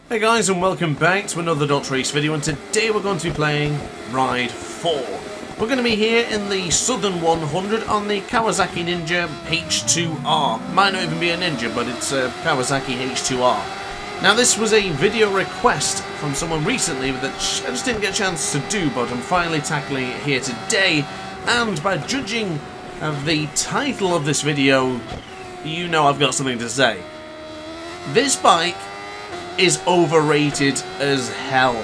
Hey guys, and welcome back to another DrAce video, and today we're going to be playing Ride 4. We're going to be here in the Southern 100 on the Kawasaki Ninja H2R. Might not even be a Ninja, but it's a Kawasaki H2R. Now this was a video request from someone recently that I just didn't get a chance to do, but I'm finally tackling it here today, and by judging of the title of this video, you know I've got something to say. This bike is overrated as hell.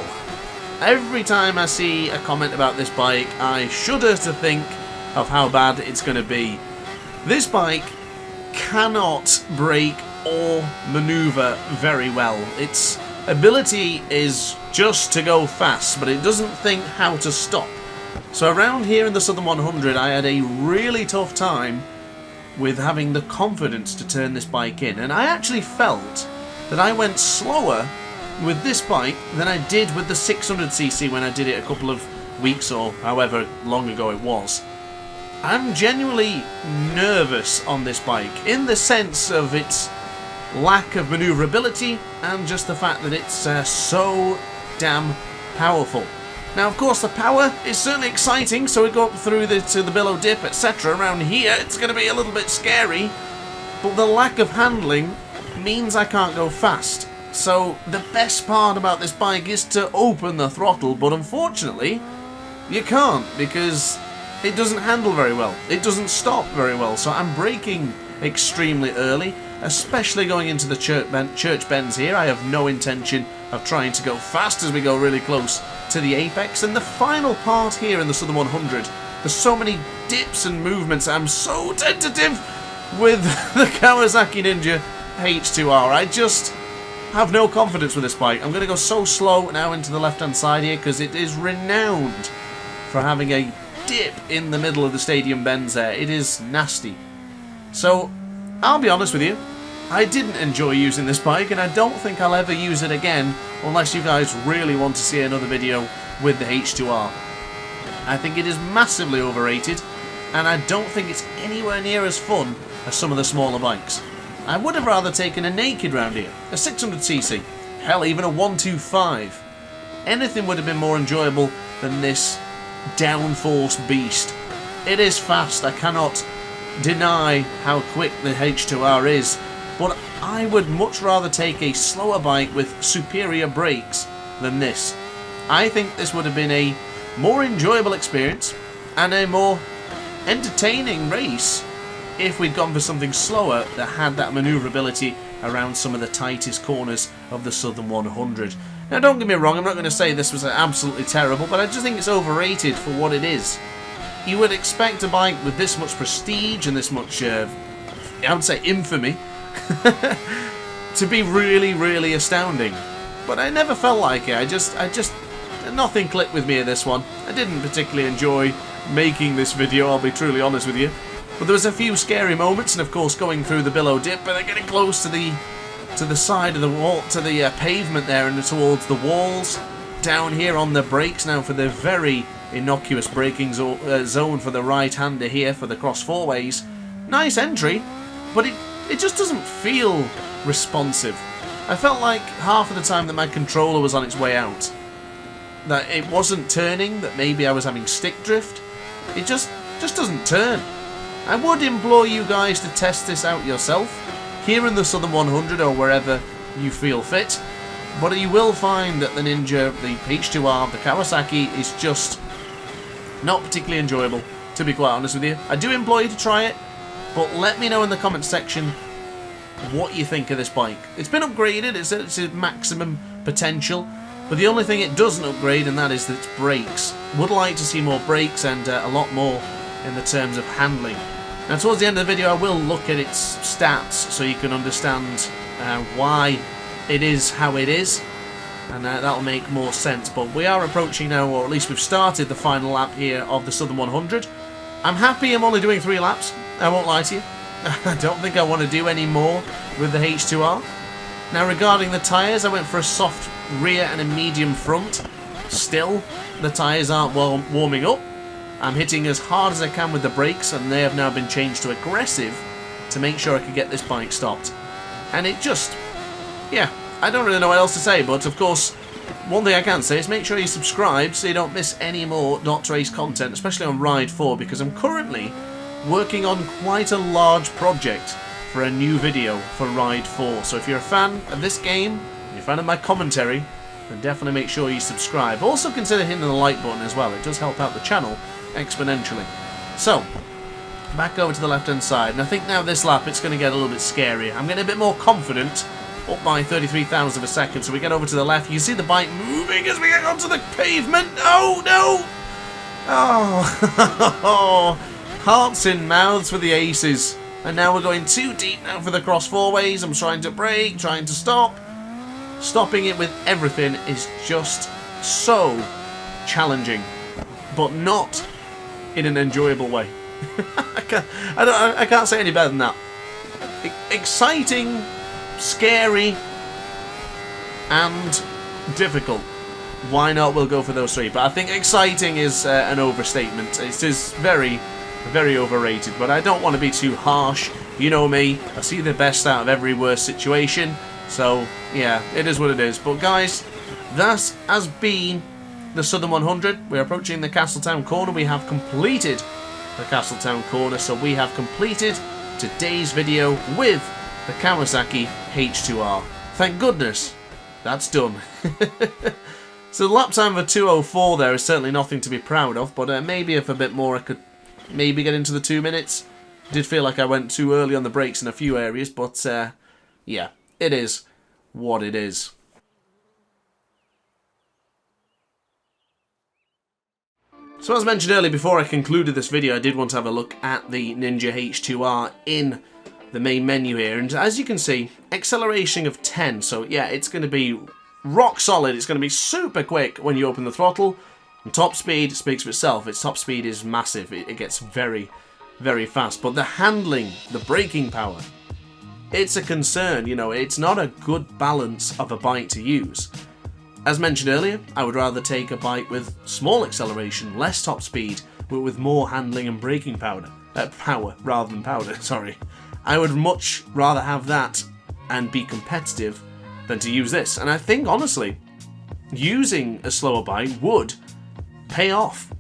Every time I see a comment about this bike, I shudder to think of how bad it's going to be. This bike cannot brake or maneuver very well. Its ability is just to go fast, but it doesn't think how to stop. So around here in the Southern 100, I had a really tough time with having the confidence to turn this bike in, and I actually felt that I went slower with this bike than I did with the 600cc when I did it a couple of weeks or however long ago it was. I'm genuinely nervous on this bike in the sense of its lack of maneuverability and just the fact that it's so damn powerful. Now of course the power is certainly exciting, so we go up through to the billow dip, etc. Around here it's going to be a little bit scary, but the lack of handling means I can't go fast. So the best part about this bike is to open the throttle, but unfortunately you can't because it doesn't handle very well. It doesn't stop very well, so I'm braking extremely early, especially going into the church bends here. I have no intention of trying to go fast as we go really close to the apex. And the final part here in the Southern 100, there's so many dips and movements. I'm so tentative with the Kawasaki Ninja H2R. I just have no confidence with this bike. I'm going to go so slow now into the left hand side here because it is renowned for having a dip in the middle of the stadium bends there. It is nasty. So I'll be honest with you, I didn't enjoy using this bike, and I don't think I'll ever use it again unless you guys really want to see another video with the H2R. I think it is massively overrated, and I don't think it's anywhere near as fun as some of the smaller bikes. I would have rather taken a naked round here, a 600cc, hell even a 125. Anything would have been more enjoyable than this downforce beast. It is fast, I cannot deny how quick the H2R is, but I would much rather take a slower bike with superior brakes than this. I think this would have been a more enjoyable experience and a more entertaining race if we'd gone for something slower that had that maneuverability around some of the tightest corners of the Southern 100. Now don't get me wrong, I'm not going to say this was absolutely terrible, but I just think it's overrated for what it is. You would expect a bike with this much prestige and this much, I would say infamy, to be really, really astounding. But I never felt like it. I just, nothing clicked with me in this one. I didn't particularly enjoy making this video, I'll be truly honest with you. But there was a few scary moments, and of course going through the billow dip, but they're getting close to the side of the wall, to the pavement there, and towards the walls. Down here on the brakes now for the very innocuous braking zone for the right-hander here for the cross four-ways. Nice entry, but it just doesn't feel responsive. I felt like half of the time that my controller was on its way out, that it wasn't turning, that maybe I was having stick drift. It just doesn't turn. I would implore you guys to test this out yourself, here in the Southern 100 or wherever you feel fit, but you will find that the Ninja, the H2R, the Kawasaki is just not particularly enjoyable, to be quite honest with you. I do implore you to try it, but let me know in the comments section what you think of this bike. It's been upgraded, it's at maximum potential, but the only thing it doesn't upgrade, and that is its brakes. Would like to see more brakes and a lot more in the terms of handling. Now towards the end of the video I will look at its stats so you can understand why it is how it is, and that'll make more sense. But we are approaching now, or at least we've started the final lap here of the Southern 100. I'm happy I'm only doing 3 laps, I won't lie to you. I don't think I want to do any more with the H2R. Now regarding the tyres, I went for a soft rear and a medium front. Still, the tyres aren't warming up. I'm hitting as hard as I can with the brakes, and they have now been changed to aggressive to make sure I could get this bike stopped. And it just, yeah, I don't really know what else to say, but of course, one thing I can say is make sure you subscribe so you don't miss any more DrAce content, especially on Ride 4, because I'm currently working on quite a large project for a new video for Ride 4. So if you're a fan of this game, you're a fan of my commentary, then definitely make sure you subscribe. Also consider hitting the like button as well. It does help out the channel exponentially. So, back over to the left hand side, and I think now this lap it's going to get a little bit scary. I'm getting a bit more confident, up by 33,000 of a second. So we get over to the left, you can see the bike moving as we get onto the pavement. Oh no! Oh, hearts in mouths for the aces. And now we're going too deep now for the cross four ways. I'm trying to brake, trying to stop. Stopping it with everything is just so challenging, but not in an enjoyable way. I can't say any better than that. Exciting, scary, and difficult. Why not? We'll go for those three. But I think exciting is an overstatement. It is very, very overrated. But I don't want to be too harsh. You know me. I see the best out of every worst situation. So, yeah, it is what it is. But guys, that has been the Southern 100. We're approaching the Castletown corner. We have completed the Castletown corner. So we have completed today's video with the Kawasaki H2R. Thank goodness that's done. So the lap time of a 2:04 there is certainly nothing to be proud of. But maybe if a bit more I could maybe get into the 2 minutes. Did feel like I went too early on the brakes in a few areas. But yeah. It is what it is. So as mentioned earlier, before I concluded this video, I did want to have a look at the Ninja H2R in the main menu here. And as you can see, acceleration of 10. So yeah, it's going to be rock solid. It's going to be super quick when you open the throttle. And top speed speaks for itself. Its top speed is massive. It gets very, very fast. But the handling, the braking power, it's a concern, you know, it's not a good balance of a bike to use. As mentioned earlier, I would rather take a bike with small acceleration, less top speed, but with more handling and braking power rather than powder, sorry. I would much rather have that and be competitive than to use this. And I think, honestly, using a slower bike would pay off.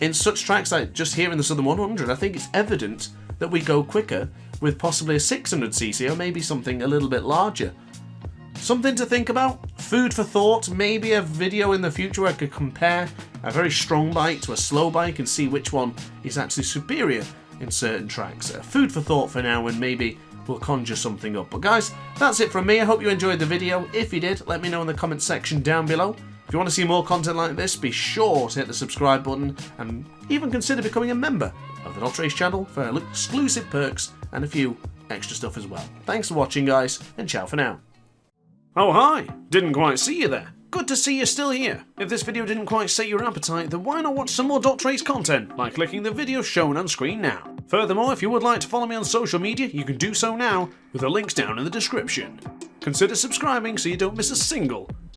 In such tracks like just here in the Southern 100, I think it's evident that we go quicker with possibly a 600cc or maybe something a little bit larger. Something to think about, food for thought, maybe a video in the future where I could compare a very strong bike to a slow bike and see which one is actually superior in certain tracks. Food for thought for now, and maybe we'll conjure something up. But guys, that's it from me. I hope you enjoyed the video. If you did, let me know in the comment section down below. If you want to see more content like this, be sure to hit the subscribe button and even consider becoming a member of the DrAce channel for exclusive perks and a few extra stuff as well. Thanks for watching, guys, and ciao for now. Oh hi, didn't quite see you there. Good to see you're still here. If this video didn't quite set your appetite, then why not watch some more DrAce content by clicking the video shown on screen now. Furthermore, if you would like to follow me on social media, you can do so now with the links down in the description. Consider subscribing so you don't miss a single